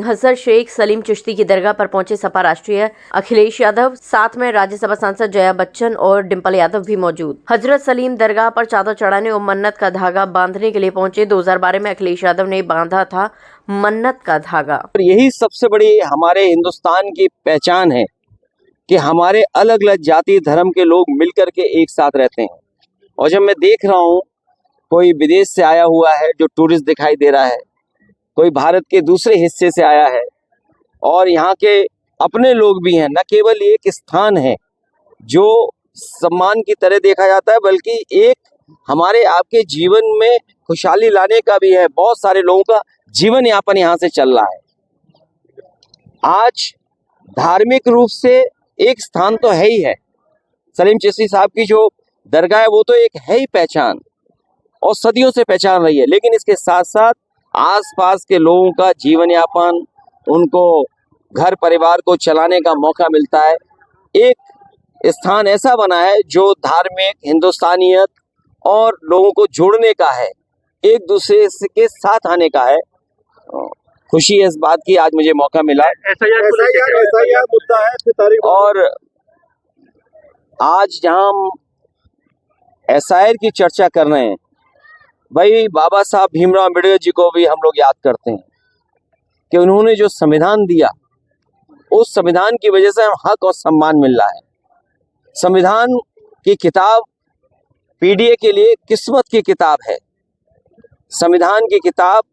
सिंघसर शेख सलीम चिश्ती की दरगाह पर पहुंचे सपा राष्ट्रीय अखिलेश यादव, साथ में राज्यसभा सांसद जया बच्चन और डिम्पल यादव भी मौजूद। हजरत सलीम दरगाह पर चादर चढ़ाने और मन्नत का धागा बांधने के लिए पहुंचे। 2012 में अखिलेश यादव ने बांधा था मन्नत का धागा। और यही सबसे बड़ी हमारे हिंदुस्तान की पहचान है कि हमारे अलग अलग जाति धर्म के लोग मिलकर के एक साथ रहते हैं। और जब मैं देख रहा हूँ कोई विदेश से आया हुआ है जो टूरिस्ट दिखाई दे रहा है, कोई भारत के दूसरे हिस्से से आया है और यहाँ के अपने लोग भी हैं, न केवल एक स्थान है जो सम्मान की तरह देखा जाता है बल्कि एक हमारे आपके जीवन में खुशहाली लाने का भी है। बहुत सारे लोगों का जीवन यापन यहाँ से चल रहा है। आज धार्मिक रूप से एक स्थान तो है ही है, सलीम चिश्ती साहब की जो दरगाह है वो तो एक है ही पहचान और सदियों से पहचान रही है, लेकिन इसके साथ साथ आसपास के लोगों का जीवन यापन, उनको घर परिवार को चलाने का मौका मिलता है। एक स्थान ऐसा बना है जो धार्मिक हिंदुस्तानियत और लोगों को जोड़ने का है, एक दूसरे के साथ आने का है। खुशी है इस बात की आज मुझे मौका मिला। SIR मुद्दा है और आज जहां हम SIR की चर्चा कर रहे हैं, भाई बाबा साहब भीमराव अम्बेडकर जी को भी हम लोग याद करते हैं कि उन्होंने जो संविधान दिया, उस संविधान की वजह से हम हक और सम्मान मिल रहा है। संविधान की किताब पीडीए के लिए किस्मत की किताब है। संविधान की किताब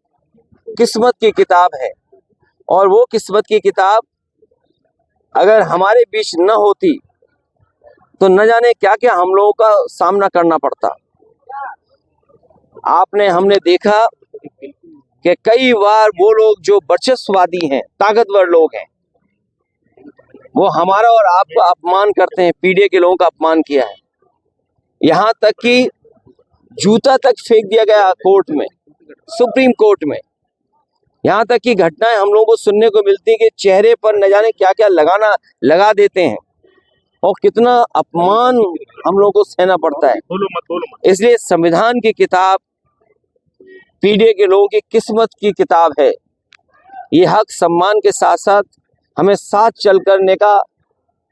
किस्मत की किताब है और वो किस्मत की किताब अगर हमारे बीच न होती तो न जाने क्या क्या हम लोगों का सामना करना पड़ता। हमने देखा कि कई बार वो लोग जो वर्चस्ववादी हैं, ताकतवर लोग हैं, वो हमारा और आपका अपमान करते हैं। पीडीए के लोगों का अपमान किया है, यहाँ तक कि जूता तक फेंक दिया गया कोर्ट में, सुप्रीम कोर्ट में। यहाँ तक की घटनाएं हम लोगों को सुनने को मिलती है कि चेहरे पर न जाने क्या क्या लगा देते हैं और कितना अपमान हम लोगों को सहना पड़ता है। इसलिए संविधान की किताब पीडीए के लोगों की किस्मत की किताब है। ये हक सम्मान के साथ साथ हमें साथ चल करने का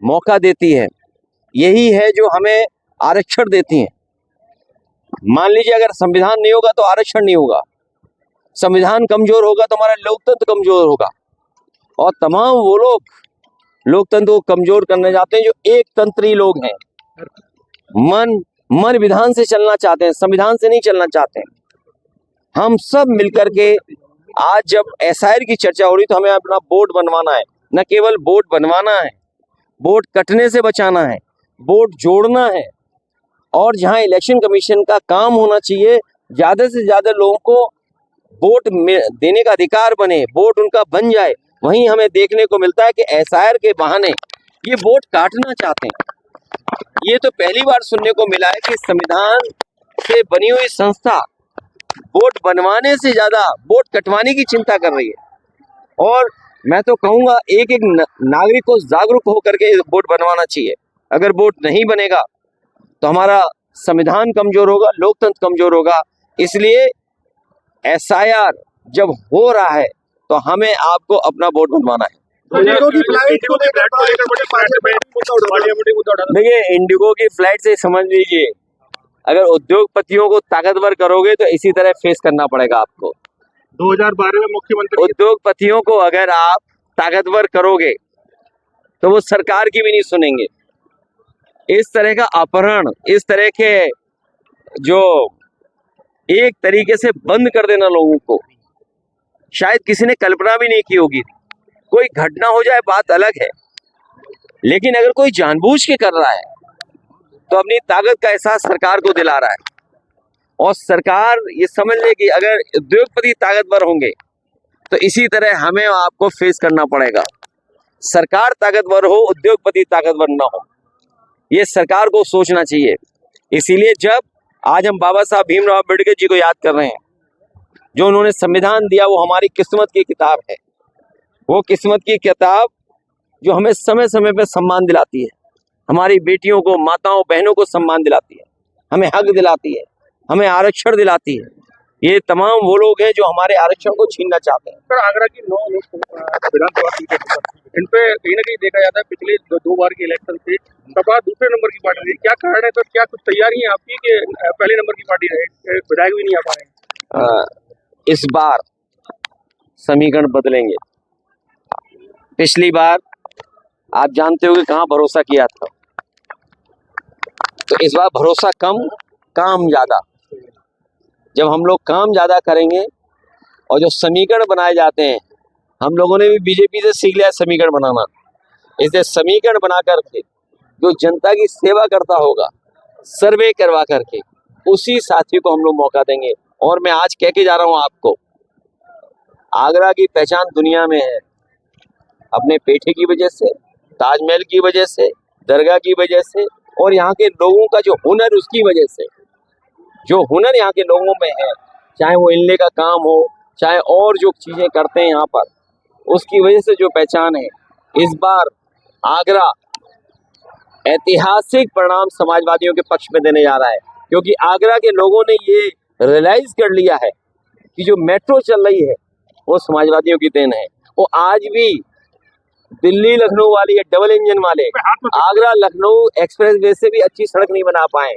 मौका देती है। यही है जो हमें आरक्षण देती है। मान लीजिए अगर संविधान नहीं होगा तो आरक्षण नहीं होगा, संविधान कमजोर होगा तो हमारा लोकतंत्र कमजोर होगा। और तमाम वो लोग लोकतंत्र को कमजोर करने जाते हैं जो एक तंत्री लोग हैं, मन विधान से चलना चाहते हैं, संविधान से नहीं चलना चाहते हैं। हम सब मिलकर के आज जब SIR की चर्चा हो रही तो हमें अपना बोर्ड बनवाना है। न केवल बोर्ड बनवाना है, बोर्ड कटने से बचाना है, बोर्ड जोड़ना है। और जहां इलेक्शन कमीशन का काम होना चाहिए, ज्यादा से ज्यादा लोगों को वोट देने का अधिकार बने, वोट उनका बन जाए, वहीं हमें देखने को मिलता है कि SIR के बहाने ये वोट काटना चाहते हैं। ये तो पहली बार सुनने को मिला है कि संविधान से बनी हुई संस्था वोट बनवाने से ज्यादा वोट कटवाने की चिंता कर रही है। और मैं तो कहूंगा एक एक नागरिक को जागरूक होकर के वोट बनवाना चाहिए। अगर वोट नहीं बनेगा तो हमारा संविधान कमजोर होगा, लोकतंत्र कमजोर होगा। इसलिए SIR जब हो रहा है तो हमें आपको अपना वोट बनवाना है। देखिए, इंडिगो की फ्लाइट से समझ लीजिए, अगर उद्योगपतियों को ताकतवर करोगे तो इसी तरह फेस करना पड़ेगा आपको। 2012 में मुख्यमंत्री उद्योगपतियों को अगर आप ताकतवर करोगे तो वो सरकार की भी नहीं सुनेंगे। इस तरह का अपहरण, इस तरह के जो एक तरीके से बंद कर देना लोगों को, शायद किसी ने कल्पना भी नहीं की होगी। कोई घटना हो जाए बात अलग है, लेकिन अगर कोई जानबूझ के कर रहा है तो अपनी ताकत का एहसास सरकार को दिला रहा है। और सरकार ये समझ ले कि अगर उद्योगपति ताकतवर होंगे तो इसी तरह हमें आपको फेस करना पड़ेगा। सरकार ताकतवर हो, उद्योगपति ताकतवर ना हो, ये सरकार को सोचना चाहिए। इसीलिए जब आज हम बाबा साहब भीमराव अम्बेडकर जी को याद कर रहे हैं, जो उन्होंने संविधान दिया, वो हमारी किस्मत की किताब है। वो किस्मत की किताब जो हमें समय समय पे सम्मान दिलाती है, हमारी बेटियों को, माताओं बहनों को सम्मान दिलाती है, हमें हक दिलाती है, हमें आरक्षण दिलाती है। ये तमाम वो लोग हैं जो हमारे आरक्षण को छीनना चाहते हैं। सर, आगरा की 9 विधानसभा सीटें इन पे कहीं ना कहीं देखा जाता है पिछले दो बार के इलेक्शन से सपा दूसरे नंबर की पार्टी रही। क्या कारण है सर? क्या कुछ तैयारी है आपकी कि पहले नंबर की पार्टी रहे, विधायक भी नहीं आ पा रहे हैं? इस बार समीकरण बदलेंगे। पिछली बार आप जानते हो कि कहाँ भरोसा किया था, तो इस बार भरोसा कम काम ज्यादा। जब हम लोग काम ज्यादा करेंगे और जो समीकरण बनाए जाते हैं, हम लोगों ने भी बीजेपी से सीख लिया समीकरण बनाना। इसलिए समीकरण बना करके जो जनता की सेवा करता होगा, सर्वे करवा करके उसी साथी को हम लोग मौका देंगे। और मैं आज कह के जा रहा हूं आपको, आगरा की पहचान दुनिया में है अपने पेठे की वजह से, ताजमहल की वजह से, दरगाह की वजह से और यहाँ के लोगों का जो हुनर उसकी वजह से। जो हुनर यहाँ के लोगों में है, चाहे वो इनले का काम हो, चाहे और जो चीजें करते हैं यहाँ पर, उसकी वजह से जो पहचान है। इस बार आगरा ऐतिहासिक परिणाम समाजवादियों के पक्ष में देने जा रहा है, क्योंकि आगरा के लोगों ने ये रियलाइज कर लिया है कि जो मेट्रो चल रही है वो समाजवादियों की देन है। वो आज भी दिल्ली लखनऊ वाली डबल इंजन वाले आगरा लखनऊ एक्सप्रेस वे से भी अच्छी सड़क नहीं बना पाए।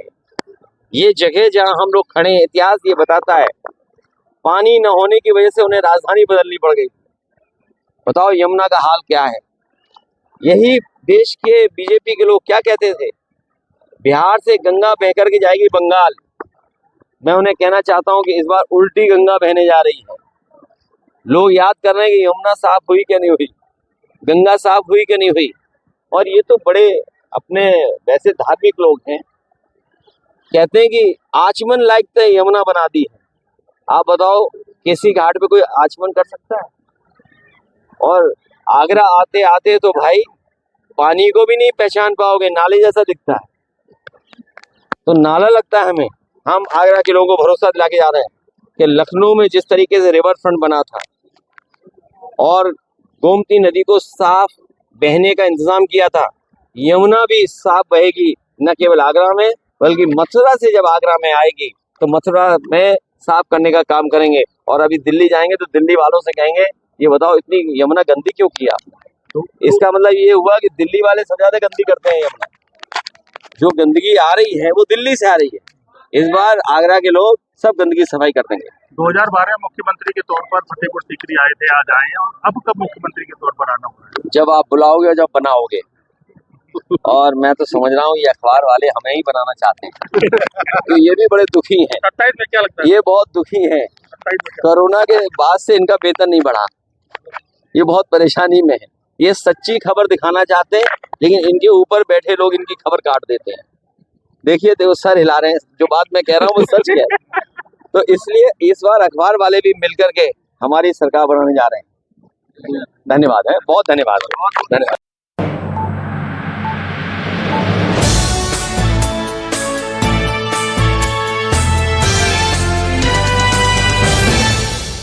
ये जगह जहां हम लोग खड़े हैं, इतिहास ये बताता है, पानी न होने की वजह से उन्हें राजधानी बदलनी पड़ गई। बताओ यमुना का हाल क्या है। यही देश के बीजेपी के लोग क्या कहते थे, बिहार से गंगा बह करके जाएगी बंगाल। मैं उन्हें कहना चाहता हूं कि इस बार उल्टी गंगा बहने जा रही है। लोग याद कर रहे हैं कि यमुना साफ हुई क्या नहीं हुई, गंगा साफ हुई क्या नहीं हुई। और ये तो बड़े अपने वैसे धार्मिक लोग हैं, कहते हैं कि आचमन लायक तो यमुना बना दी है। आप बताओ किसी घाट पे कोई आचमन कर सकता है? और आगरा आते आते तो भाई पानी को भी नहीं पहचान पाओगे, नाले जैसा दिखता है। तो नाला लगता है हमें। हम आगरा के लोगों को भरोसा दिला के जा रहे हैं कि लखनऊ में जिस तरीके से रिवर फ्रंट बना था और गोमती नदी को साफ बहने का इंतजाम किया था, यमुना भी साफ बहेगी, न केवल आगरा में बल्कि मथुरा से जब आगरा में आएगी तो मथुरा में साफ करने का काम करेंगे। और अभी दिल्ली जाएंगे तो दिल्ली वालों से कहेंगे, ये बताओ इतनी यमुना गंदी क्यों किया? इसका मतलब ये हुआ कि दिल्ली वाले सबसे ज्यादा गंदी करते हैं यमुना। जो गंदगी आ रही है वो दिल्ली से आ रही है। इस बार आगरा के लोग सब गंदगी सफाई कर देंगे। 2012 में मुख्यमंत्री के तौर पर फतेहपुर सीकरी आए थे, आज आए हैं, और अब कब मुख्यमंत्री के तौर पर आना होगा? जब आप बुलाओगे और जब बनाओगे। और मैं तो समझ रहा हूँ ये अखबार वाले हमें ही बनाना चाहते हैं। तो ये भी बड़े दुखी हैं। 27 में क्या लगता है? ये बहुत दुखी हैं। 27 में क्या? कोरोना के बाद से इनका वेतन नहीं बढ़ा, ये बहुत परेशानी में है। ये सच्ची खबर दिखाना चाहते हैं, लेकिन इनके ऊपर बैठे लोग इनकी खबर काट देते हैं। देखिए देखो सर हिला रहे हैं, जो बात मैं कह रहा हूँ वो सच है। तो इसलिए इस बार अखबार वाले भी मिलकर के हमारी सरकार बनाने जा रहे हैं। धन्यवाद है, बहुत धन्यवाद।